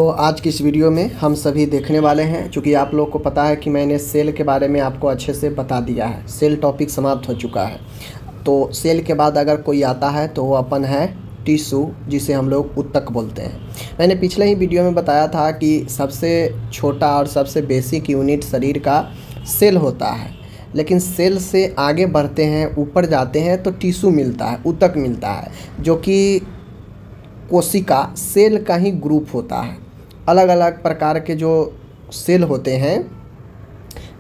तो आज की इस वीडियो में हम सभी देखने वाले हैं, चूँकि आप लोग को पता है कि मैंने सेल के बारे में आपको अच्छे से बता दिया है। सेल टॉपिक समाप्त हो चुका है। तो सेल के बाद अगर कोई आता है तो वो अपन है टिश्यू, जिसे हम लोग ऊतक बोलते हैं। मैंने पिछले ही वीडियो में बताया था कि सबसे छोटा और सबसे बेसिक यूनिट शरीर का सेल होता है, लेकिन सेल से आगे बढ़ते हैं, ऊपर जाते हैं तो टिश्यू मिलता है, ऊतक मिलता है, जो कि कोशिका सेल का ही ग्रुप होता है। अलग अलग प्रकार के जो सेल होते हैं,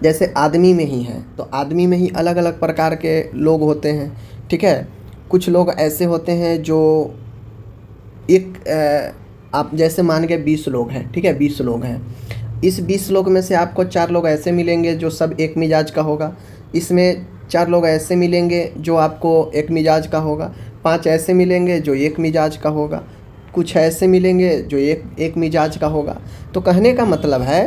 जैसे आदमी में ही हैं तो आदमी में ही अलग अलग प्रकार के लोग होते हैं, ठीक है। कुछ लोग ऐसे होते हैं जो आप जैसे मान के 20 लोग हैं, ठीक है, 20 लोग हैं। इस 20 लोग में से आपको 4 लोग ऐसे मिलेंगे जो सब एक मिजाज का होगा। इसमें 4 लोग ऐसे मिलेंगे जो आपको एक मिजाज का होगा। 5 ऐसे मिलेंगे जो एक मिजाज का होगा। कुछ ऐसे मिलेंगे जो एक मिजाज का होगा। तो कहने का मतलब है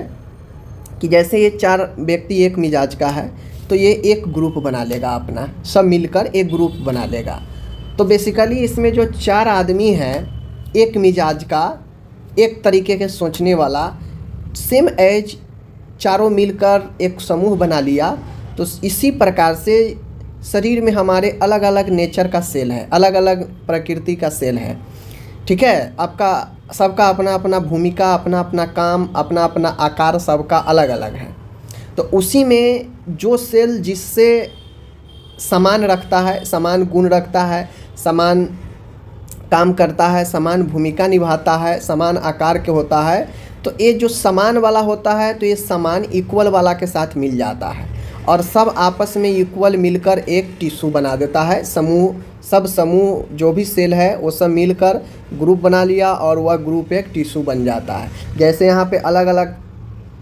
कि जैसे ये 4 व्यक्ति एक मिजाज का है तो ये एक ग्रुप बना लेगा, अपना सब मिलकर एक ग्रुप बना लेगा। तो बेसिकली इसमें जो 4 आदमी हैं एक मिजाज का, एक तरीके के सोचने वाला, सेम एज, चारों मिलकर एक समूह बना लिया। तो इसी प्रकार से शरीर में हमारे अलग अलग नेचर का सेल है, अलग अलग प्रकृति का सेल है, ठीक है। आपका सबका अपना अपना भूमिका, अपना अपना काम, अपना अपना आकार सबका अलग अलग है। तो उसी में जो सेल जिससे समान रखता है, समान गुण रखता है, समान काम करता है, समान भूमिका निभाता है, समान आकार के होता है, तो ये जो समान वाला होता है तो ये समान इक्वल वाला के साथ मिल जाता है और सब आपस में इक्वल मिलकर एक टिश्यू बना देता है। सब समूह जो भी सेल है वो सब मिलकर ग्रुप बना लिया और वह ग्रुप एक टिश्यू बन जाता है। जैसे यहाँ पे अलग अलग,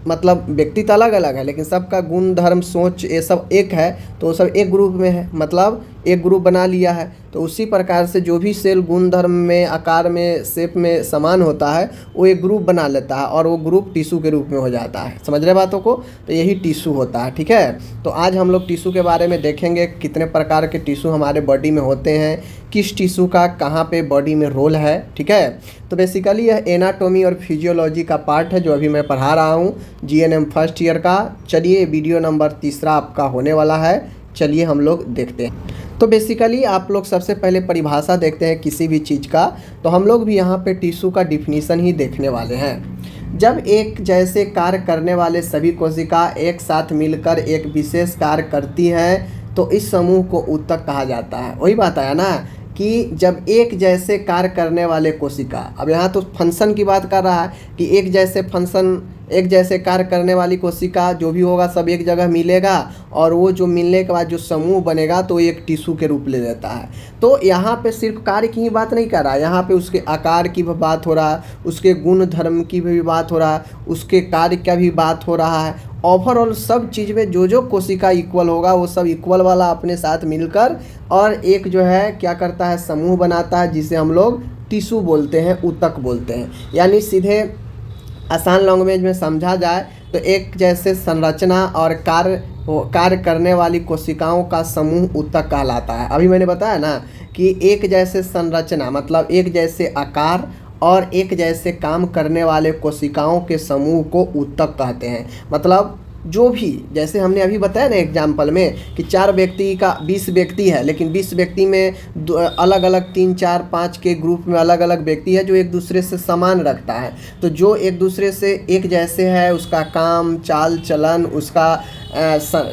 मतलब व्यक्ति तो अलग अलग है लेकिन सबका गुण धर्म सोच ये सब एक है, तो वो सब एक ग्रुप में है, मतलब एक ग्रुप बना लिया है। तो उसी प्रकार से जो भी सेल गुण धर्म में, आकार में, शेप में समान होता है वो एक ग्रुप बना लेता है और वो ग्रुप टिश्यू के रूप में हो जाता है। समझ रहे बातों को? तो यही टिश्यू होता है, ठीक है। तो आज हम लोग टिश्यू के बारे में देखेंगे, कितने प्रकार के टिश्यू हमारे बॉडी में होते हैं, किस टिश्यू का कहाँ पे बॉडी में रोल है, ठीक है। तो बेसिकली यह एनाटॉमी और फिजियोलॉजी का पार्ट है जो अभी मैं पढ़ा रहा हूँ, GNM फर्स्ट ईयर का। चलिए वीडियो नंबर 3 आपका होने वाला है, चलिए हम लोग देखते हैं। तो बेसिकली आप लोग सबसे पहले परिभाषा देखते हैं किसी भी चीज़ का। तो हम लोग भी यहाँ पे टिश्यू का डिफिनीसन ही देखने वाले हैं। जब एक जैसे कार्य करने वाले सभी कोशिका एक साथ मिलकर एक विशेष कार्य करती है तो इस समूह को ऊतक कहा जाता है। वही बात आया ना कि जब एक जैसे कार्य करने वाले कोशिका, अब यहाँ तो फंक्शन की बात कर रहा है कि एक जैसे फंक्शन, एक जैसे कार्य करने वाली कोशिका जो भी होगा सब एक जगह मिलेगा और वो जो मिलने के बाद जो समूह बनेगा तो एक टिश्यू के रूप ले लेता है। तो यहाँ पे सिर्फ कार्य की ही बात नहीं कर रहा है, यहाँ पे उसके आकार की भी बात हो रहा है, उसके गुण धर्म की भी बात हो रहा है, उसके कार्य का भी बात हो रहा है। ओवरऑल सब चीज़ में जो जो कोशिका इक्वल होगा वो सब इक्वल वाला अपने साथ मिलकर और एक जो है क्या करता है, समूह बनाता है, जिसे हम लोग टिश्यू बोलते हैं, ऊतक बोलते हैं। यानी सीधे आसान लैंग्वेज में समझा जाए तो एक जैसे संरचना और कार्य करने वाली कोशिकाओं का समूह ऊतक कहलाता है। अभी मैंने बताया ना कि एक जैसे संरचना मतलब एक जैसे आकार और एक जैसे काम करने वाले कोशिकाओं के समूह को ऊतक कहते हैं। मतलब जो भी, जैसे हमने अभी बताया ना एग्जाम्पल में कि 4 व्यक्ति का 20 व्यक्ति है, लेकिन 20 व्यक्ति में अलग अलग 3, 4, 5 के ग्रुप में अलग अलग व्यक्ति है जो एक दूसरे से समान रखता है। तो जो एक दूसरे से एक जैसे है, उसका काम, चाल चलन, उसका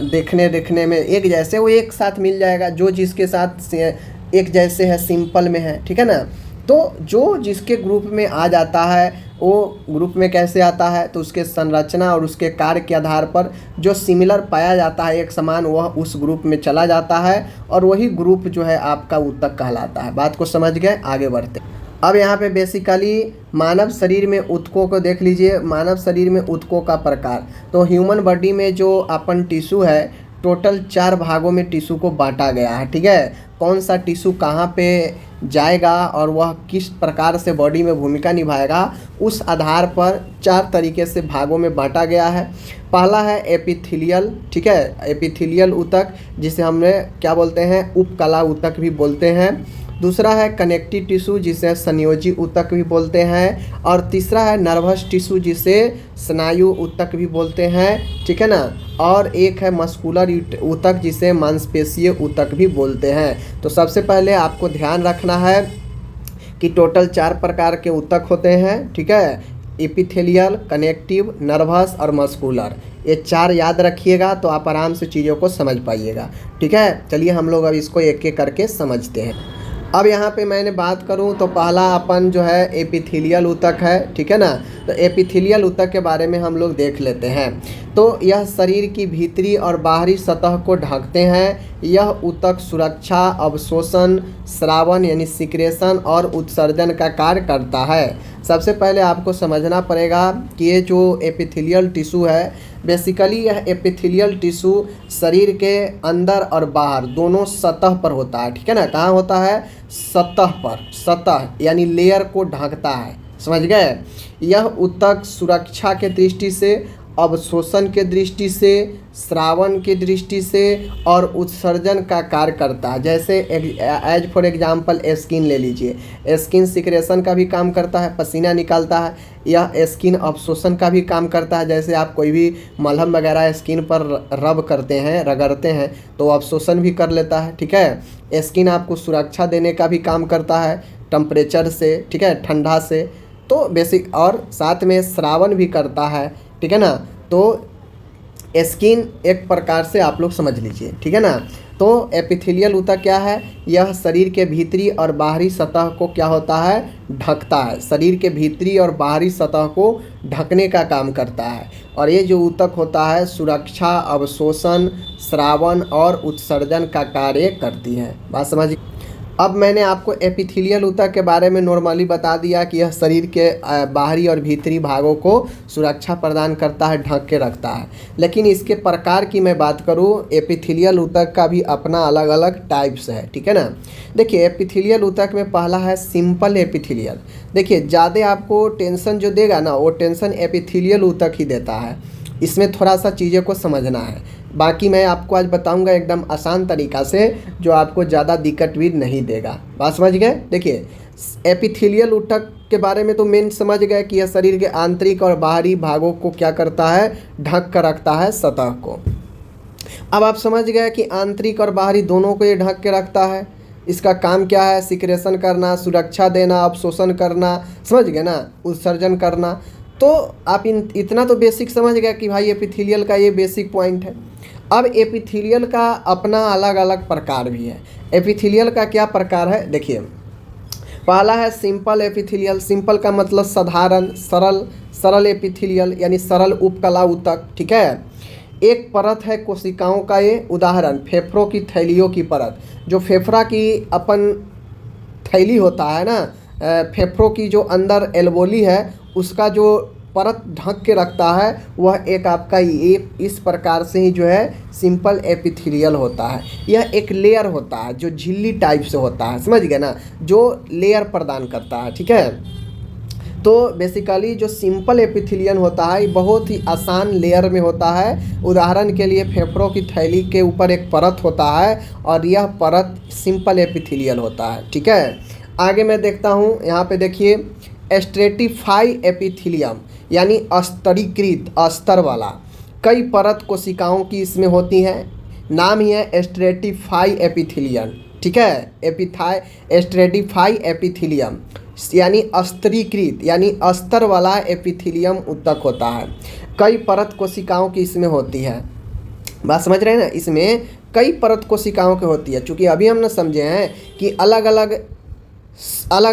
देखने में एक जैसे, वो एक साथ मिल जाएगा। जो जिसके साथ एक जैसे है, सिंपल में है, ठीक है ना। तो जो जिसके ग्रुप में आ जाता है वो ग्रुप में कैसे आता है, तो उसके संरचना और उसके कार्य के आधार पर जो सिमिलर पाया जाता है, एक समान, वह उस ग्रुप में चला जाता है और वही ग्रुप जो है आपका ऊतक कहलाता है। बात को समझ गए? आगे बढ़ते। अब यहाँ पे बेसिकली मानव शरीर में ऊतकों को देख लीजिए। मानव शरीर में ऊतकों का प्रकार, तो ह्यूमन बॉडी में जो अपन टिश्यू है टोटल 4 भागों में टिश्यू को बांटा गया है, ठीक है। कौन सा टिश्यू कहाँ पे जाएगा और वह किस प्रकार से बॉडी में भूमिका निभाएगा, उस आधार पर 4 तरीके से भागों में बांटा गया है। पहला है एपिथेलियल, ठीक है, एपिथेलियल ऊतक, जिसे हमने क्या बोलते हैं, उपकला ऊतक भी बोलते हैं। दूसरा है कनेक्टिव टिश्यू जिसे संयोजी ऊतक भी बोलते हैं, और तीसरा है नर्वस टिश्यू जिसे स्नायु ऊतक भी बोलते हैं, ठीक है ना। और एक है मस्कुलर ऊतक जिसे मांसपेशीय ऊतक भी बोलते हैं। तो सबसे पहले आपको ध्यान रखना है कि टोटल 4 प्रकार के ऊतक होते हैं, ठीक है। एपिथेलियल, कनेक्टिव, नर्वस और मस्कुलर, ये 4 याद रखिएगा तो आप आराम से चीज़ों को समझ पाइएगा, ठीक है। चलिए हम लोग अब इसको एक एक करके समझते हैं। अब यहाँ पे मैंने बात करूँ तो पहला अपन जो है एपिथेलियल ऊतक है, ठीक है ना। तो एपिथेलियल ऊतक के बारे में हम लोग देख लेते हैं। तो यह शरीर की भीतरी और बाहरी सतह को ढकते हैं। यह ऊतक सुरक्षा, अवशोषण, स्रावन यानी सिक्रेशन और उत्सर्जन का कार्य करता है। सबसे पहले आपको समझना पड़ेगा कि ये जो एपिथेलियल टिश्यू है, बेसिकली यह एपिथेलियल टिश्यू शरीर के अंदर और बाहर दोनों सतह पर होता है, ठीक है ना। कहाँ होता है? सतह पर। सतह यानी लेयर को ढकता है, समझ गए। यह ऊतक सुरक्षा के दृष्टि से, अवशोषण के दृष्टि से, स्रावन की दृष्टि से और उत्सर्जन का कार्य करता है। जैसे एज फॉर एग्जांपल स्किन ले लीजिए। स्किन सिक्रेशन का भी काम करता है, पसीना निकालता है। यह स्किन अवशोषण का भी काम करता है। जैसे आप कोई भी मलहम वगैरह स्किन पर रब करते हैं, रगड़ते हैं, तो अवशोषण भी कर लेता है, ठीक है। स्किन आपको सुरक्षा देने का भी काम करता है टेम्परेचर से, ठीक है, ठंडा से। तो बेसिक और साथ में स्रावन भी करता है, ठीक है ना। तो स्किन एक प्रकार से आप लोग समझ लीजिए, ठीक है ना। तो एपिथेलियल ऊतक क्या है? यह शरीर के भीतरी और बाहरी सतह को क्या होता है? ढकता है। शरीर के भीतरी और बाहरी सतह को ढकने का काम करता है। और ये जो ऊतक होता है सुरक्षा, अवशोषण, स्रावन और उत्सर्जन का कार्य करती है। बात समझिए। अब मैंने आपको एपिथेलियल ऊतक के बारे में नॉर्मली बता दिया कि यह शरीर के बाहरी और भीतरी भागों को सुरक्षा प्रदान करता है, ढक के रखता है। लेकिन इसके प्रकार की मैं बात करूं, एपिथेलियल ऊतक का भी अपना अलग अलग टाइप्स है, ठीक है ना। देखिए एपिथेलियल ऊतक में पहला है सिंपल एपिथेलियल। देखिए ज़्यादा आपको टेंशन जो देगा ना, वो टेंशन एपिथेलियल ऊतक ही देता है। इसमें थोड़ा सा चीज़ों को समझना है। बाकी मैं आपको आज बताऊंगा एकदम आसान तरीक़ा से, जो आपको ज़्यादा दिक्कत भी नहीं देगा। बात समझ गए। देखिए एपिथेलियल ऊतक के बारे में तो मेन समझ गए कि यह शरीर के आंतरिक और बाहरी भागों को क्या करता है? ढक कर रखता है, सतह को। अब आप समझ गए कि आंतरिक और बाहरी दोनों को ये ढक के रखता है। इसका काम क्या है? सिक्रेशन करना, सुरक्षा देना, अवशोषण करना, समझ गए ना, उत्सर्जन करना। तो आप इतना तो बेसिक समझ गए कि भाई एपिथेलियल का ये बेसिक पॉइंट है। अब एपिथेलियल का अपना अलग अलग प्रकार भी है। एपिथेलियल का क्या प्रकार है? देखिए पहला है सिंपल एपिथेलियल। सिंपल का मतलब साधारण, सरल। सरल एपिथेलियल यानी सरल उपकला ऊतक, ठीक है। एक परत है कोशिकाओं का, ये उदाहरण फेफड़ों की थैलियों की परत। जो फेफड़ा की अपन थैली होता है ना, फेफड़ों की जो अंदर एल्वोली है, उसका जो परत ढक के रखता है, वह एक आपका ये इस प्रकार से ही जो है सिंपल एपिथेलियल होता है। यह एक लेयर होता है जो झिल्ली टाइप से होता है, समझ गए ना, जो लेयर प्रदान करता है, ठीक है। तो बेसिकली जो सिंपल एपिथेलियल होता है बहुत ही आसान लेयर में होता है। उदाहरण के लिए फेफड़ों की थैली के ऊपर एक परत होता है और यह परत सिंपल एपिथेलियल होता है, ठीक है। आगे मैं देखता हूँ, यहाँ पे देखिए स्ट्रेटिफाई एपिथेलियम यानी स्तरीकृत, अस्तर वाला। कई परत कोशिकाओं की इसमें होती हैं। नाम ही है स्ट्रेटिफाई एपिथेलियम, ठीक है। स्ट्रेटिफाई एपिथेलियम यानी स्तरीकृत यानी अस्तर वाला एपिथेलियम ऊतक होता है। कई परत कोशिकाओं की इसमें होती है। बात समझ रहे हैं ना, इसमें कई परत कोशिकाओं की होती है। चूँकि अभी हम ना समझे हैं कि अलग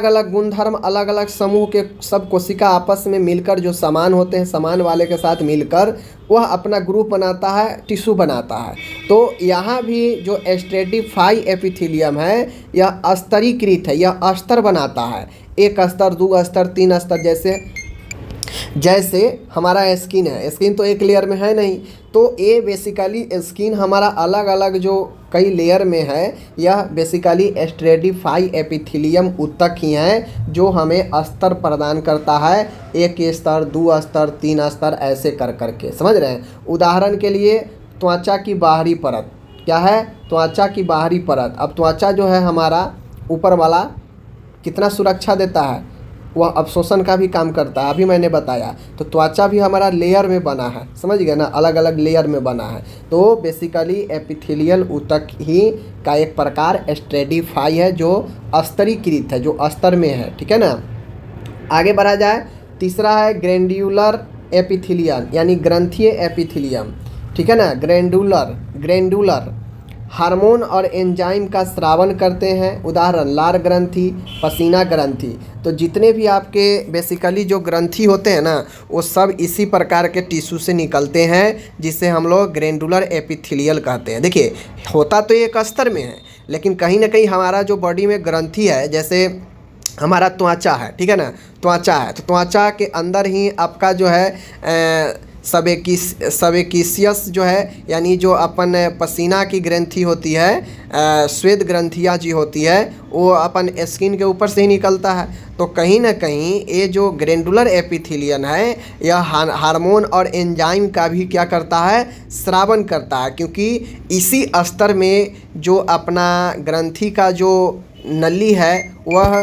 अलग गुणधर्म, अलग अलग समूह के सब कोशिका आपस में मिलकर जो समान होते हैं, समान वाले के साथ मिलकर वह अपना ग्रुप बनाता है, टिश्यू बनाता है। तो यहाँ भी जो स्ट्रेटिफाई एपिथेलियम है यह स्तरीकृत है, यह अस्तर बनाता है। 1 स्तर, 2 स्तर, 3 स्तर। जैसे हमारा स्किन है, स्किन तो एक लेयर में है नहीं, तो ये बेसिकली स्किन हमारा अलग अलग जो कई लेयर में है, यह बेसिकली स्ट्रेटिफाई एपिथेलियम ऊतक ही है जो हमें अस्तर प्रदान करता है। 1 स्तर, 2 स्तर, 3 स्तर, ऐसे कर करके, समझ रहे हैं। उदाहरण के लिए त्वचा की बाहरी परत क्या है? त्वचा की बाहरी परत। अब त्वचा जो है हमारा ऊपर वाला कितना सुरक्षा देता है, वह अवशोषण का भी काम करता है, अभी मैंने बताया। तो त्वचा भी हमारा लेयर में बना है, समझ गए ना, अलग अलग लेयर में बना है। तो बेसिकली एपिथेलियल ऊतक ही का एक प्रकार स्ट्रेटिफाई है जो स्तरीकृत है, जो अस्तर में है, ठीक है ना। आगे बढ़ा जाए, तीसरा है ग्रैंड्यूलर एपिथेलियम यानी ग्रंथीय एपिथेलियम, ठीक है ना। ग्रैंडुलर हार्मोन और एंजाइम का स्रावन करते हैं, उदाहरण लार ग्रंथि, पसीना ग्रंथि। तो जितने भी आपके बेसिकली जो ग्रंथि होते हैं ना, वो सब इसी प्रकार के टिश्यू से निकलते हैं, जिसे हम लोग ग्रैंडुलर एपिथेलियल कहते हैं। देखिए, होता तो एक स्तर में है, लेकिन कहीं ना कहीं हमारा जो बॉडी में ग्रंथि है, जैसे हमारा त्वचा है, ठीक है ना, त्वचा है, तो त्वचा के अंदर ही आपका जो है सबेकिसियस जो है, यानी जो अपन पसीना की ग्रंथि होती है, श्वेत ग्रंथियाँ जी होती है, वो अपन स्किन के ऊपर से ही निकलता है। तो कहीं ना कहीं ये जो ग्रैंडुलर एपिथेलियम है, यह हार्मोन और एंजाइम का भी क्या करता है, स्रावन करता है, क्योंकि इसी स्तर में जो अपना ग्रंथि का जो नली है वह।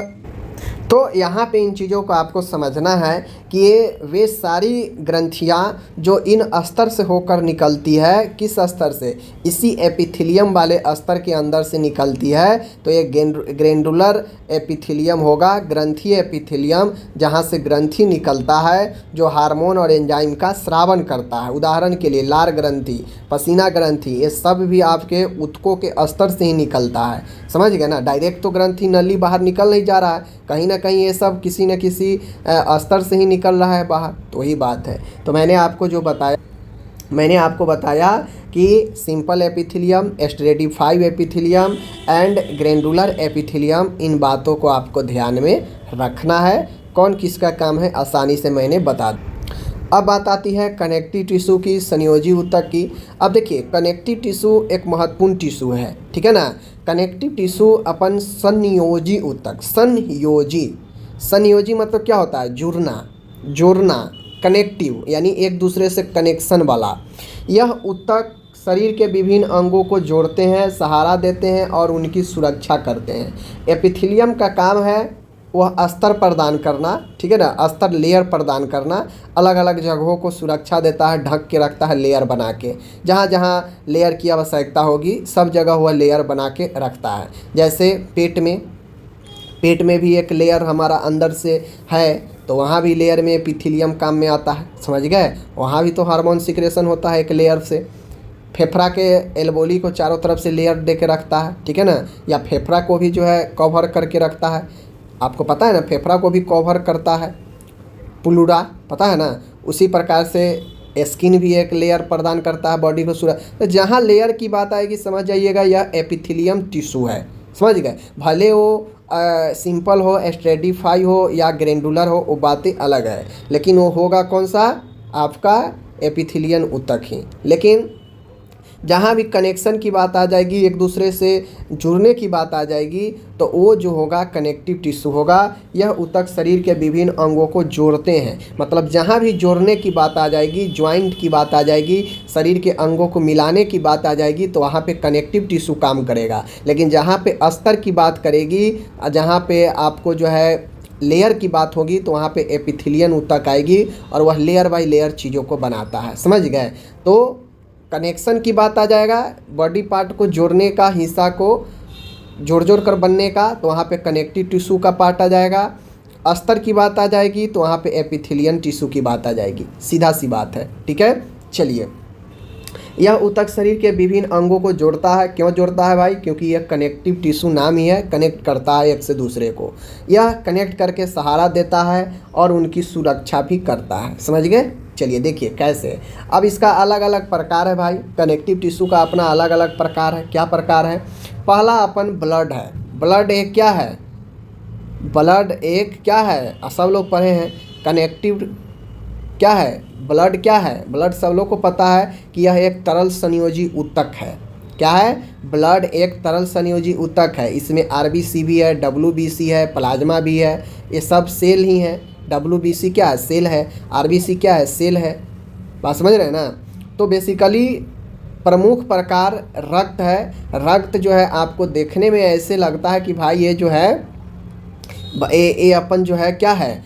तो यहाँ पे इन चीज़ों को आपको समझना है कि ये वे सारी ग्रंथियाँ जो इन स्तर से होकर निकलती है, किस स्तर से, इसी एपिथेलियम वाले स्तर के अंदर से निकलती है। तो ये ग्रैंडुलर एपिथेलियम होगा, ग्रंथीय एपिथेलियम, जहाँ से ग्रंथि निकलता है जो हार्मोन और एंजाइम का स्रावन करता है। उदाहरण के लिए लार ग्रंथि, पसीना ग्रंथि, ये सब भी आपके ऊतकों के स्तर से ही निकलता है, समझ गए ना। डायरेक्ट तो ग्रंथि नली बाहर निकल नहीं जा रहा है, कहीं ना कहीं ये सब किसी न किसी स्तर से ही निकल रहा है बाहर, तो वही बात है। तो मैंने आपको बताया कि simple epithelium, stratified epithelium and glandular epithelium, इन बातों को आपको ध्यान में रखना है। कौन किसका काम है आसानी से मैंने बता दिया। अब बात आती है कनेक्टिव टिश्यू की, संयोजी ऊतक की। अब देखिए, कनेक्टिव टिश्यू एक महत्वपूर्ण टिश्यू है, ठीक है ना। कनेक्टिव टिश्यू अपन संयोजी ऊतक, संयोजी मतलब क्या होता है, जोड़ना, कनेक्टिव यानी एक दूसरे से कनेक्शन वाला। यह ऊतक शरीर के विभिन्न अंगों को जोड़ते हैं, सहारा देते हैं और उनकी सुरक्षा करते हैं। एपिथेलियम का काम है वह अस्तर प्रदान करना, ठीक है ना, अस्तर लेयर प्रदान करना, अलग अलग जगहों को सुरक्षा देता है, ढक के रखता है लेयर बना के। जहाँ जहाँ लेयर की आवश्यकता होगी सब जगह वह लेयर बना के रखता है। जैसे पेट में भी एक लेयर हमारा अंदर से है, तो वहाँ भी लेयर में एपिथेलियम काम में आता है, समझ गए। वहाँ भी तो हार्मोन सिक्रेशन होता है एक लेयर से। फेफड़ा के एल्बोली को चारों तरफ से लेयर दे के रखता है, ठीक है ना, या फेफड़ा को भी जो है कवर करके रखता है। आपको पता है ना, फेफड़ा को भी कवर करता है प्लूरा, पता है ना। उसी प्रकार से स्किन भी एक लेयर प्रदान करता है बॉडी को सुरक्षा। तो जहाँ लेयर की बात आएगी समझ जाइएगा यह एपिथेलियम टिश्यू है, समझ गए। भले वो सिंपल हो, स्ट्रेटिफाई हो या ग्रैंडुलर हो, वो बातें अलग है, लेकिन वो होगा कौन सा, आपका एपिथेलियन ऊतक ही। लेकिन जहाँ भी कनेक्शन की बात आ जाएगी, एक दूसरे से जुड़ने की बात आ जाएगी, तो वो जो होगा कनेक्टिव टिश्यू होगा। यह ऊतक शरीर के विभिन्न अंगों को जोड़ते हैं, मतलब जहाँ भी जोड़ने की बात आ जाएगी, ज्वाइंट की बात आ जाएगी, शरीर के अंगों को मिलाने की बात आ जाएगी, तो वहाँ पे कनेक्टिव टिश्यू काम करेगा। लेकिन जहाँ पे अस्तर की बात करेगी, जहाँ पे आपको जो है लेयर की बात होगी, तो वहाँ पे एपिथेलियन ऊतक आएगी और वह लेयर बाय लेयर चीज़ों को बनाता है, समझ गए। तो कनेक्शन की बात आ जाएगा, बॉडी पार्ट को जोड़ने का, हिस्सा को जोड़ कर बनने का, तो वहाँ पे कनेक्टिव टिश्यू का पार्ट आ जाएगा। अस्तर की बात आ जाएगी तो वहाँ पे एपिथेलियन टिश्यू की बात आ जाएगी, सीधा सी बात है, ठीक है। चलिए, यह ऊतक शरीर के विभिन्न अंगों को जोड़ता है। क्यों जोड़ता है भाई, क्योंकि यह कनेक्टिव टिश्यू नाम ही है, कनेक्ट करता है एक से दूसरे को। यह कनेक्ट करके सहारा देता है और उनकी सुरक्षा भी करता है, समझ गए। चलिए देखिए कैसे। अब इसका अलग अलग प्रकार है भाई, कनेक्टिव टिश्यू का अपना अलग अलग प्रकार है। क्या प्रकार है, पहला अपन ब्लड है। ब्लड एक क्या है, ब्लड एक क्या है, सब लोग पढ़े हैं। कनेक्टिव क्या है, ब्लड क्या है, ब्लड सब लोग को पता है कि यह एक तरल संयोजी ऊतक है। क्या है, ब्लड एक तरल संयोजी ऊतक है। इसमें आरबीसी भी है, डब्ल्यूबीसी है, प्लाज्मा भी है, ये सब सेल ही हैं। डब्ल्यूबीसी क्या है, सेल है। आरबीसी क्या है, सेल है। बात समझ रहे हैं ना। तो बेसिकली प्रमुख प्रकार रक्त है। रक्त जो है आपको देखने में ऐसे लगता है कि भाई ये जो है ये अपन जो है क्या है,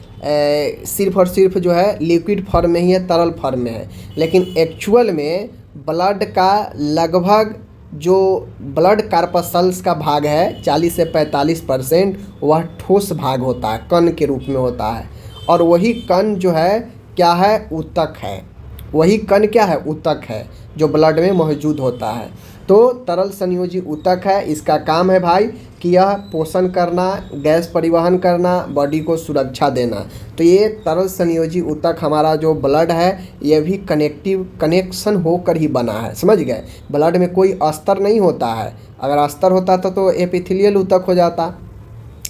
सिर्फ और सिर्फ जो है लिक्विड फॉर्म में ही है, तरल फॉर्म में है। लेकिन एक्चुअल में ब्लड का लगभग जो ब्लड कार्पसल्स का भाग है 40 से 45% वह ठोस भाग होता है, कण के रूप में होता है। और वही कण जो है क्या है, ऊतक है। वही कण क्या है, ऊतक है, जो ब्लड में मौजूद होता है। तो तरल संयोजी ऊतक है, इसका काम है भाई कि यह पोषण करना, गैस परिवहन करना, बॉडी को सुरक्षा देना। तो ये तरल संयोजी ऊतक हमारा जो ब्लड है ये भी कनेक्शन होकर ही बना है, समझ गए। ब्लड में कोई अस्तर नहीं होता है, अगर अस्तर होता तो एपिथेलियल ऊतक हो जाता,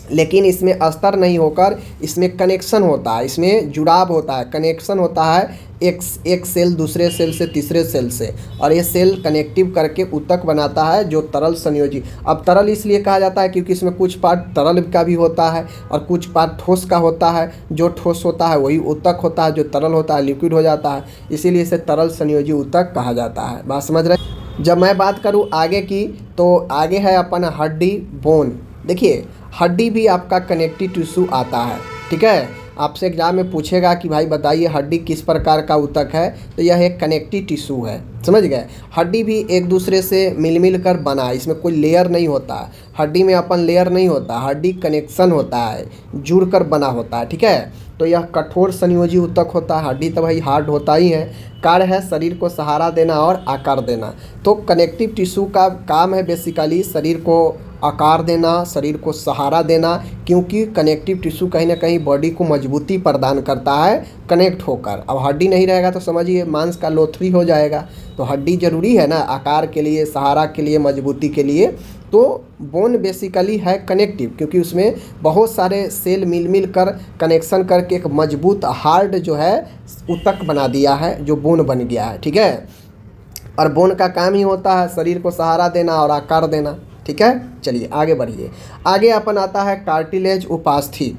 लेकिन इसमें अस्तर नहीं होकर इसमें कनेक्शन होता है, इसमें जुड़ाव होता है, कनेक्शन होता है एक सेल दूसरे सेल से तीसरे सेल से, और ये सेल कनेक्टिव करके ऊतक बनाता है जो तरल संयोजी। अब तरल इसलिए कहा जाता है क्योंकि इसमें कुछ पार्ट तरल का भी होता है और कुछ पार्ट ठोस का होता है। जो ठोस होता है वही ऊतक होता है, जो तरल होता है लिक्विड हो जाता है, इसीलिए इसे तरल संयोजी ऊतक कहा जाता है। बात समझ रहे। जब मैं बात करूँ आगे की, तो आगे है अपन हड्डी, बोन। देखिए हड्डी भी आपका कनेक्टिव टिश्यू आता है, ठीक है। आपसे एग्जाम में पूछेगा कि भाई बताइए हड्डी किस प्रकार का ऊतक है, तो यह एक कनेक्टिव टिश्यू है, समझ गए। हड्डी भी एक दूसरे से मिल कर बना है, इसमें कोई लेयर नहीं होता। हड्डी में अपन लेयर नहीं होता, हड्डी कनेक्शन होता है, जुड़ कर बना होता है, ठीक है। तो यह कठोर संयोजी ऊतक होता है। हड्डी तो भाई हार्ड होता ही है। कार्य है शरीर को सहारा देना और आकार देना। तो कनेक्टिव टिश्यू का काम है बेसिकली शरीर को आकार देना, शरीर को सहारा देना, क्योंकि कनेक्टिव टिश्यू कहीं ना कहीं बॉडी को मजबूती प्रदान करता है कनेक्ट होकर। अब हड्डी नहीं रहेगा तो समझिए मांस का लोथरी हो जाएगा। तो हड्डी ज़रूरी है ना आकार के लिए, सहारा के लिए, मजबूती के लिए। तो बोन बेसिकली है कनेक्टिव, क्योंकि उसमें बहुत सारे सेल मिल कर कनेक्शन करके एक मजबूत हार्ड जो है ऊतक बना दिया है, जो बोन बन गया है, ठीक है। और बोन का काम ही होता है शरीर को सहारा देना और आकार देना, ठीक है। चलिए आगे बढ़िए। आगे अपन आता है कार्टिलेज उपास्थि।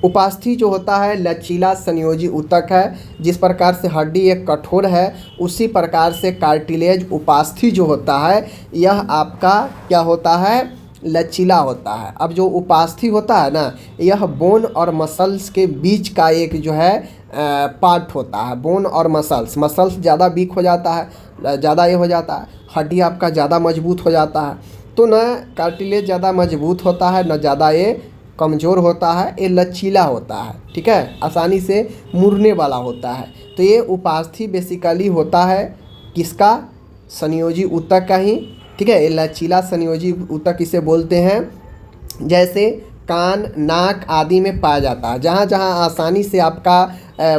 उपास्थि जो होता है लचीला संयोजी ऊतक है। जिस प्रकार से हड्डी एक कठोर है, उसी प्रकार से कार्टिलेज उपास्थि जो होता है यह आपका क्या होता है, लचीला होता है। अब जो उपास्थि होता है ना, यह बोन और मसल्स के बीच का एक जो है पार्ट होता है। बोन और मसल्स ज़्यादा वीक हो जाता है, ज़्यादा ये हो जाता है, हड्डी आपका ज़्यादा मजबूत हो जाता है। तो न कार्टिलेज ज़्यादा मजबूत होता है, न ज़्यादा ये कमज़ोर होता है, ये लचीला होता है, ठीक है, आसानी से मुड़ने वाला होता है। तो ये उपास्थि बेसिकली होता है किसका, संयोजी ऊतक का ही, ठीक है। ये लचीला संयोजी ऊतक इसे बोलते हैं। जैसे कान, नाक आदि में पाया जाता है। जहाँ जहाँ आसानी से आपका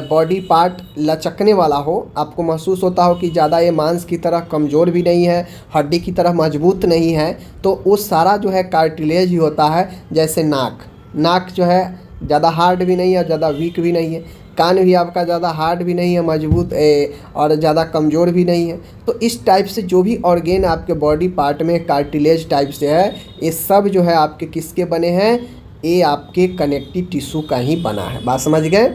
बॉडी पार्ट लचकने वाला हो, आपको महसूस होता हो कि ज़्यादा ये मांस की तरह कमज़ोर भी नहीं है, हड्डी की तरह मजबूत नहीं है, तो वो सारा जो है कार्टिलेज ही होता है। जैसे नाक जो है ज़्यादा हार्ड भी नहीं है, ज़्यादा वीक भी नहीं है। कान भी आपका ज़्यादा हार्ड भी नहीं है, मजबूत और ज़्यादा कमज़ोर भी नहीं है। तो इस टाइप से जो भी ऑर्गेन आपके बॉडी पार्ट में कार्टिलेज टाइप से है, ये सब जो है आपके किसके बने हैं, ये आपके कनेक्टिव टिश्यू का ही बना है। बात समझ गए।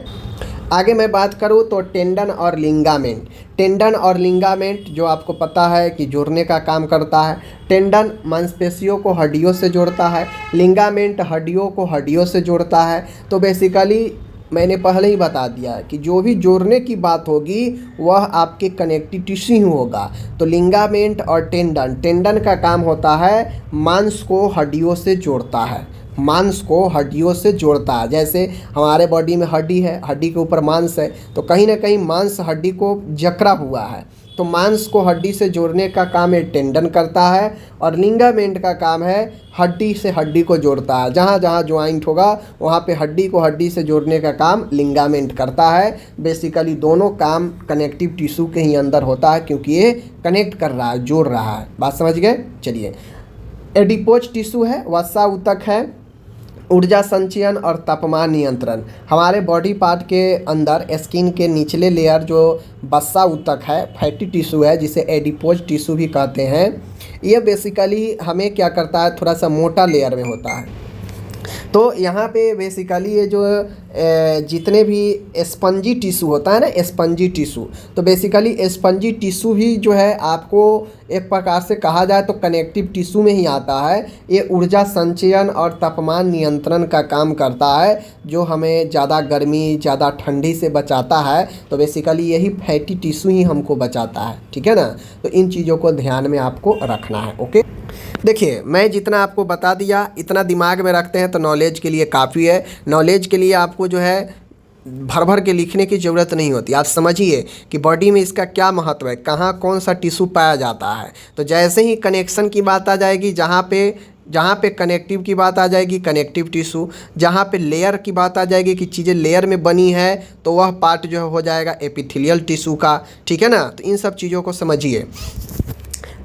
आगे मैं बात करूँ तो टेंडन और लिंगामेंट। टेंडन और लिंगामेंट जो आपको पता है कि जोड़ने का काम करता है। टेंडन मांसपेशियों को हड्डियों से जोड़ता है, लिंगामेंट हड्डियों को हड्डियों से जोड़ता है। तो बेसिकली मैंने पहले ही बता दिया है कि जो भी जोड़ने की बात होगी वह आपके कनेक्टिव टिश्यू ही होगा। तो लिंगामेंट और टेंडन का काम होता है मांस को हड्डियों से जोड़ता है, मांस को हड्डियों से जोड़ता है। जैसे हमारे बॉडी में हड्डी है, हड्डी के ऊपर मांस है, तो कहीं ना कहीं मांस हड्डी को जकड़ा हुआ है, तो मांस को हड्डी से जोड़ने का काम ये टेंडन करता है। और लिंगामेंट का काम है हड्डी से हड्डी को जोड़ता है। जहाँ जहाँ ज्वाइंट होगा वहाँ पे हड्डी को हड्डी से जोड़ने का काम लिंगामेंट करता है। बेसिकली दोनों काम कनेक्टिव टिश्यू के ही अंदर होता है, क्योंकि ये कनेक्ट कर रहा है, जोड़ रहा है। बात समझ गए। चलिए एडिपोज टिश्यू है, वसा ऊतक है, ऊर्जा संचयन और तापमान नियंत्रण। हमारे बॉडी पार्ट के अंदर स्किन के निचले लेयर जो वसा ऊतक है, फैटी टिश्यू है, जिसे एडिपोज टिश्यू भी कहते हैं। ये बेसिकली हमें क्या करता है, थोड़ा सा मोटा लेयर में होता है। तो यहाँ पे बेसिकली ये जो जितने भी स्पंजी टिश्यू होता है ना, स्पंजी टिश्यू, तो बेसिकली स्पंजी टिश्यू भी जो है आपको एक प्रकार से कहा जाए तो कनेक्टिव टिश्यू में ही आता है। ये ऊर्जा संचयन और तापमान नियंत्रण का काम करता है, जो हमें ज़्यादा गर्मी ज़्यादा ठंडी से बचाता है। तो बेसिकली यही फैटी टिश्यू ही हमको बचाता है, ठीक है ना। तो इन चीज़ों को ध्यान में आपको रखना है। ओके, देखिए मैं जितना आपको बता दिया इतना दिमाग में रखते हैं तो नॉलेज के लिए काफ़ी है। नॉलेज के लिए आपको जो है भर भर के लिखने की ज़रूरत नहीं होती। आप समझिए कि बॉडी में इसका क्या महत्व है, कहाँ कौन सा टिश्यू पाया जाता है। तो जैसे ही कनेक्शन की बात आ जाएगी, जहाँ पे कनेक्टिव की बात आ जाएगी कनेक्टिव टिश्यू, जहाँ पे लेयर की बात आ जाएगी कि चीज़ें लेयर में बनी है, तो वह पार्ट जो हो जाएगा एपिथेलियल टिश्यू का, ठीक है ना। तो इन सब चीज़ों को समझिए।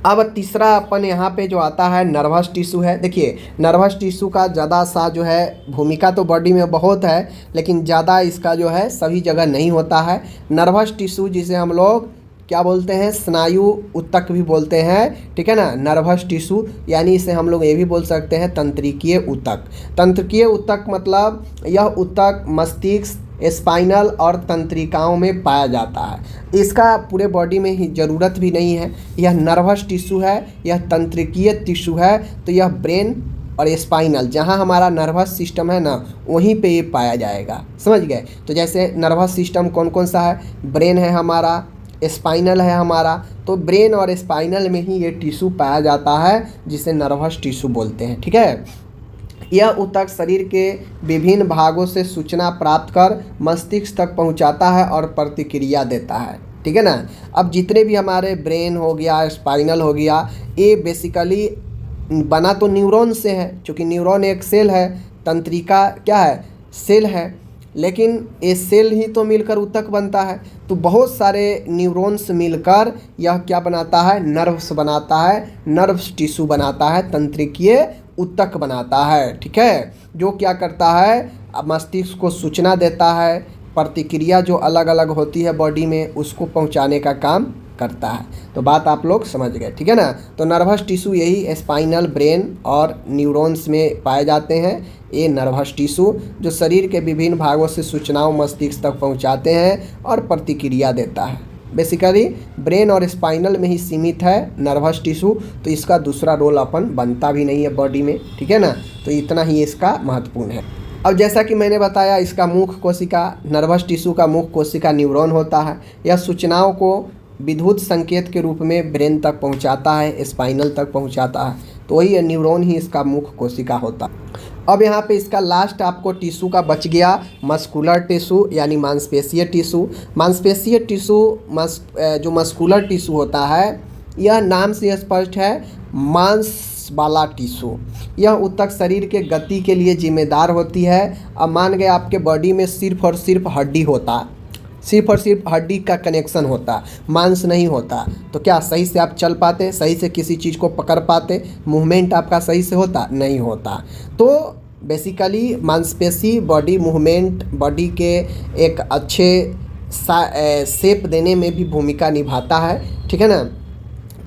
अब तीसरा अपन यहाँ पे जो आता है नर्वस टिश्यू है। देखिए नर्वस टिश्यू का ज़्यादा सा जो है भूमिका तो बॉडी में बहुत है, लेकिन ज़्यादा इसका जो है सभी जगह नहीं होता है। नर्वस टिश्यू जिसे हम लोग क्या बोलते हैं, स्नायु ऊतक भी बोलते हैं, ठीक है ना। नर्वस टिश्यू यानी इसे हम लोग ये भी बोल सकते हैं तंत्रिकीय ऊतक। तंत्रिकीय ऊतक मतलब यह ऊतक मस्तिष्क, स्पाइनल और तंत्रिकाओं में पाया जाता है। इसका पूरे बॉडी में ही ज़रूरत भी नहीं है। यह नर्वस टिश्यू है, यह तंत्रिकीय टिश्यू है, तो यह ब्रेन और स्पाइनल जहाँ हमारा नर्वस सिस्टम है ना, वहीं पे ये पाया जाएगा, समझ गए। तो जैसे नर्वस सिस्टम कौन कौन सा है, ब्रेन है हमारा, स्पाइनल है हमारा, तो ब्रेन और स्पाइनल में ही ये टिश्यू पाया जाता है जिसे नर्वस टिश्यू बोलते हैं, ठीक है। यह ऊतक शरीर के विभिन्न भागों से सूचना प्राप्त कर मस्तिष्क तक पहुंचाता है और प्रतिक्रिया देता है, ठीक है ना। अब जितने भी हमारे ब्रेन हो गया, स्पाइनल हो गया, ये बेसिकली बना तो न्यूरॉन से है, क्योंकि न्यूरॉन एक सेल है, तंत्रिका क्या है, सेल है, लेकिन ये सेल ही तो मिलकर ऊतक बनता है। तो बहुत सारे न्यूरॉन्स मिलकर यह क्या बनाता है, नर्व्स बनाता है, नर्व्स टिश्यू बनाता है, तंत्रिकीय ऊतक बनाता है, ठीक है। जो क्या करता है, मस्तिष्क को सूचना देता है, प्रतिक्रिया जो अलग अलग होती है बॉडी में उसको पहुंचाने का काम करता है। तो बात आप लोग समझ गए, ठीक है ना। तो नर्वस टिश्यू यही स्पाइनल, ब्रेन और न्यूरॉन्स में पाए जाते हैं। ये नर्वस टिश्यू जो शरीर के विभिन्न भागों से सूचनाओं मस्तिष्क तक पहुंचाते हैं और प्रतिक्रिया देता है। बेसिकली ब्रेन और स्पाइनल में ही सीमित है नर्वस टिश्यू, तो इसका दूसरा रोल अपन बनता भी नहीं है बॉडी में, ठीक है ना। तो इतना ही इसका महत्वपूर्ण है। अब जैसा कि मैंने बताया, इसका मुख्य कोशिका, नर्वस टिश्यू का मुख्य कोशिका न्यूरॉन होता है। यह सूचनाओं को विद्युत संकेत के रूप में ब्रेन तक पहुंचाता है, स्पाइनल तक पहुंचाता है, तो वही न्यूरॉन ही इसका मुख्य कोशिका होता है। अब यहाँ पे इसका लास्ट आपको टिश्यू का बच गया मस्कुलर टिश्यू यानी मांसपेशीय टिश्यू। मांसपेशीय टिश्यू जो मस्कुलर टिश्यू होता है, यह नाम से स्पष्ट है, मांस वाला टिश्यू। यह ऊतक शरीर के गति के लिए जिम्मेदार होती है। अब मान गए आपके बॉडी में सिर्फ और सिर्फ हड्डी होता, सिर्फ और सिर्फ हड्डी का कनेक्शन होता, मांस नहीं होता, तो क्या सही से आप चल पाते, सही से किसी चीज़ को पकड़ पाते, मूवमेंट आपका सही से होता, नहीं होता। तो बेसिकली मांसपेशी बॉडी मूवमेंट, बॉडी के एक अच्छे शेप देने में भी भूमिका निभाता है, ठीक है ना।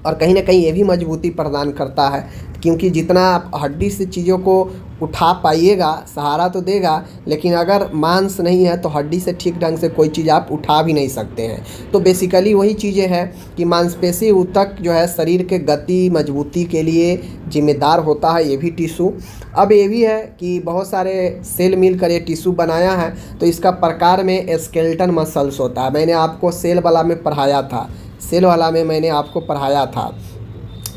और कहीं ना कहीं ये भी मजबूती प्रदान करता है, क्योंकि जितना आप हड्डी से चीज़ों को उठा पाइएगा, सहारा तो देगा, लेकिन अगर मांस नहीं है तो हड्डी से ठीक ढंग से कोई चीज़ आप उठा भी नहीं सकते हैं। तो बेसिकली वही चीज़ें हैं कि मांसपेशी ऊतक जो है शरीर के गति मजबूती के लिए जिम्मेदार होता है, ये भी टिश्यू। अब ये भी है कि बहुत सारे सेल मिलकर ये टिश्यू बनाया है, तो इसका प्रकार में स्केलेटन मसल्स होता है। मैंने आपको सेल वाला में पढ़ाया था, सेल वाला में मैंने आपको पढ़ाया था।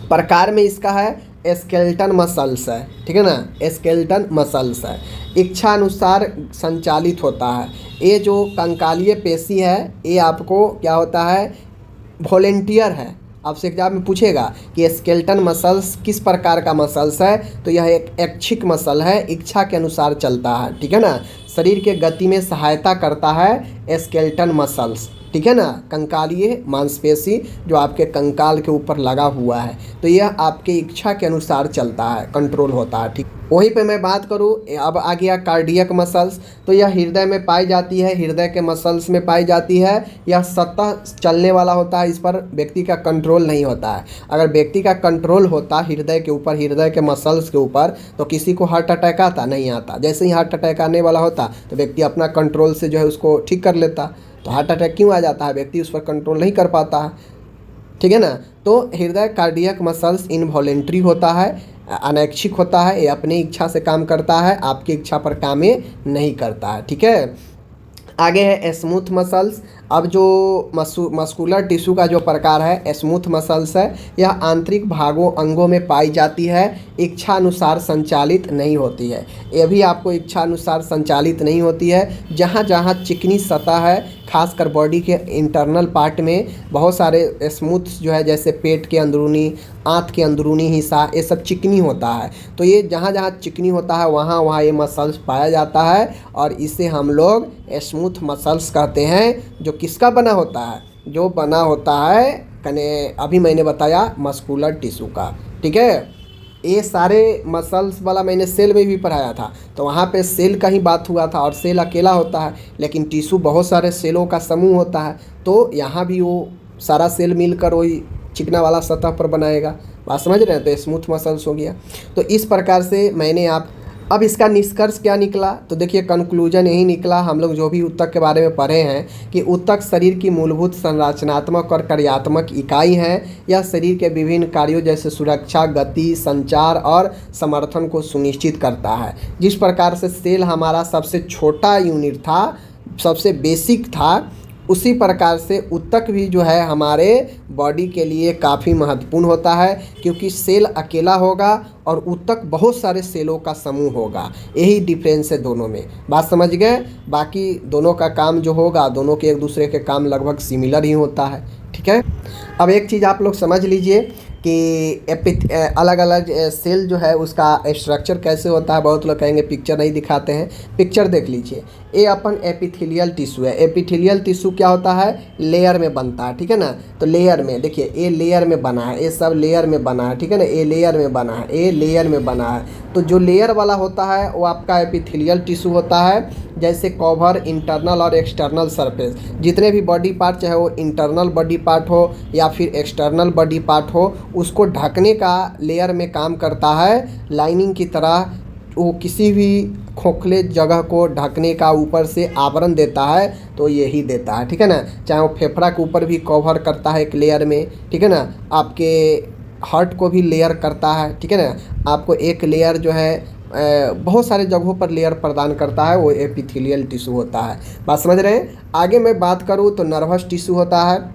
प्रकार में इसका है स्केलेटन मसल्स है, ठीक है ना, स्केलेटन मसल्स है, इच्छा अनुसार संचालित होता है। ये जो कंकालीय पेशी है, ये आपको क्या होता है, वॉलेंटियर है। आपसे एग्जाम में पूछेगा कि स्केलेटन मसल्स किस प्रकार का मसल्स है, तो यह एक ऐच्छिक मसल है, इच्छा के अनुसार चलता है, ठीक है ना। शरीर के गति में सहायता करता है, स्केलेटन मसल्स, ठीक है ना, कंकालीय मांसपेशी जो आपके कंकाल के ऊपर लगा हुआ है। तो यह आपके इच्छा के अनुसार चलता है, कंट्रोल होता है, ठीक। वहीं पे मैं बात करूँ, अब आ गया कार्डियक मसल्स। तो यह हृदय में पाई जाती है, हृदय के मसल्स में पाई जाती है। यह सतह चलने वाला होता है, इस पर व्यक्ति का कंट्रोल नहीं होता है। अगर व्यक्ति का कंट्रोल होता हृदय के ऊपर, हृदय के मसल्स के ऊपर, तो किसी को हार्ट अटैक आता नहीं आता। जैसे ही हार्ट अटैक आने वाला होता तो व्यक्ति अपना कंट्रोल से जो है उसको ठीक कर लेता। तो हार्ट अटैक क्यों आ जाता है? व्यक्ति उस पर कंट्रोल नहीं कर पाता है, ठीक है ना। तो हृदय कार्डियक मसल्स इनवॉलेंट्री होता है, अनैच्छिक होता है, ये अपनी इच्छा से काम करता है, आपकी इच्छा पर काम ये नहीं करता है, ठीक है। आगे है स्मूथ मसल्स। अब जो मस्कुलर टिश्यू का जो प्रकार है स्मूथ मसल्स है, यह आंतरिक भागों अंगों में पाई जाती है, इच्छा अनुसार संचालित नहीं होती है। ये भी आपको इच्छा अनुसार संचालित नहीं होती है। जहाँ जहाँ चिकनी सतह है, खासकर बॉडी के इंटरनल पार्ट में बहुत सारे स्मूथ जो है, जैसे पेट के अंदरूनी, आंत के अंदरूनी हिस्सा, ये सब चिकनी होता है। तो ये जहाँ जहाँ चिकनी होता है वहाँ वहाँ ये मसल्स पाया जाता है, और इसे हम लोग स्मूथ मसल्स कहते हैं। जो किसका बना होता है? जो बना होता है अभी मैंने बताया मस्कुलर टिश्यू का, ठीक है। ये सारे मसल्स वाला मैंने सेल में भी पढ़ाया था, तो वहाँ पे सेल का ही बात हुआ था, और सेल अकेला होता है, लेकिन टिश्यू बहुत सारे सेलों का समूह होता है। तो यहाँ भी वो सारा सेल मिलकर वही चिकना वाला सतह पर बनाएगा। बात समझ रहे हैं? तो स्मूथ मसल्स हो गया। तो इस प्रकार से मैंने अब इसका निष्कर्ष क्या निकला? तो देखिए, कंक्लूजन यही निकला, हम लोग जो भी ऊतक के बारे में पढ़े हैं कि ऊतक शरीर की मूलभूत संरचनात्मक और कार्यात्मक इकाई है। यह शरीर के विभिन्न कार्यों जैसे सुरक्षा, गति, संचार और समर्थन को सुनिश्चित करता है। जिस प्रकार से सेल हमारा सबसे छोटा यूनिट था, सबसे बेसिक था, उसी प्रकार से ऊतक भी जो है हमारे बॉडी के लिए काफ़ी महत्वपूर्ण होता है, क्योंकि सेल अकेला होगा और ऊतक बहुत सारे सेलों का समूह होगा। यही डिफरेंस है दोनों में। बात समझ गए? बाकी दोनों का काम जो होगा, दोनों के एक दूसरे के काम लगभग सिमिलर ही होता है, ठीक है। अब एक चीज़ आप लोग समझ लीजिए कि अलग अलग सेल जो है उसका स्ट्रक्चर कैसे होता है। बहुत लोग कहेंगे पिक्चर नहीं दिखाते हैं, पिक्चर देख लीजिए। ये अपन एपिथेलियल टिश्यू है। एपिथेलियल टिश्यू क्या होता है? लेयर में बनता है, ठीक है ना। तो लेयर में देखिए, ये लेयर में बना है, ये सब लेयर में बना है, ठीक है ना। ये लेयर में बना है, ये लेयर में बना है। तो जो लेयर वाला होता है वो आपका एपिथेलियल टिश्यू होता है। जैसे कवर, इंटरनल और एक्सटर्नल सरफेस, जितने भी बॉडी पार्ट, चाहे वो इंटरनल बॉडी पार्ट हो या फिर एक्सटर्नल बॉडी पार्ट हो, उसको ढकने का लेयर में काम करता है। लाइनिंग की तरह वो किसी भी खोखले जगह को ढकने का ऊपर से आवरण देता है, तो यही देता है, ठीक है ना। चाहे वो फेफड़ा के ऊपर भी कवर करता है एक लेयर में, ठीक है ना। आपके हार्ट को भी लेयर करता है, ठीक है ना। आपको एक लेयर जो है बहुत सारे जगहों पर लेयर प्रदान करता है, वो एपिथेलियल टिश्यू होता है। बात समझ रहे हैं? आगे मैं बात करूँ तो नर्वस टिश्यू होता है।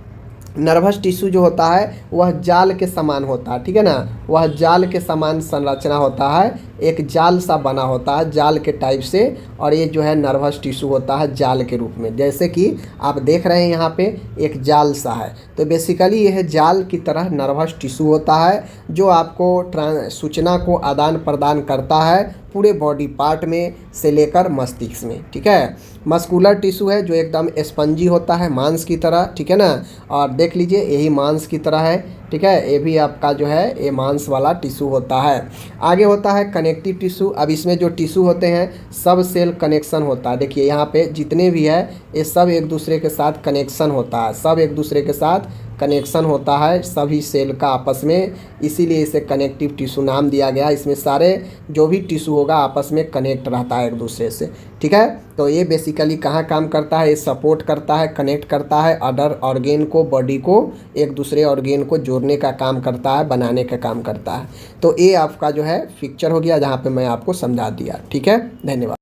नर्वस टिश्यू जो होता है वह जाल के समान होता है, ठीक है ना। वह जाल के समान संरचना होता है, एक जाल सा बना होता है, जाल के टाइप से। और ये जो है नर्वस टिश्यू होता है जाल के रूप में। जैसे कि आप देख रहे हैं यहाँ पे एक जाल सा है, तो बेसिकली यह जाल की तरह नर्वस टिश्यू होता है, जो आपको सूचना को आदान प्रदान करता है पूरे बॉडी पार्ट में से लेकर मस्तिष्क में, ठीक है। मस्कुलर टिश्यू है जो एकदम स्पंजी होता है, मांस की तरह, ठीक है ना। और देख लीजिए यही मांस की तरह है, ठीक है। ये भी आपका जो है ये मांस वाला टिश्यू होता है। आगे होता है कनेक्टिव टिश्यू। अब इसमें जो टिश्यू होते हैं सब सेल कनेक्शन होता है। देखिए यहाँ पे जितने भी है ये सब एक दूसरे के साथ कनेक्शन होता है, सब एक दूसरे के साथ कनेक्शन होता है सभी सेल का आपस में, इसीलिए इसे कनेक्टिव टिश्यू नाम दिया गया। इसमें सारे जो भी टिश्यू होगा आपस में कनेक्ट रहता है एक दूसरे से, ठीक है। तो ये बेसिकली कहाँ काम करता है? ये सपोर्ट करता है, कनेक्ट करता है अदर ऑर्गेन को, बॉडी को एक दूसरे ऑर्गेन को जोड़ने का काम करता है, बनाने का काम करता है। तो ये आपका जो है पिक्चर हो गया, जहाँ पे मैं आपको समझा दिया, ठीक है। धन्यवाद।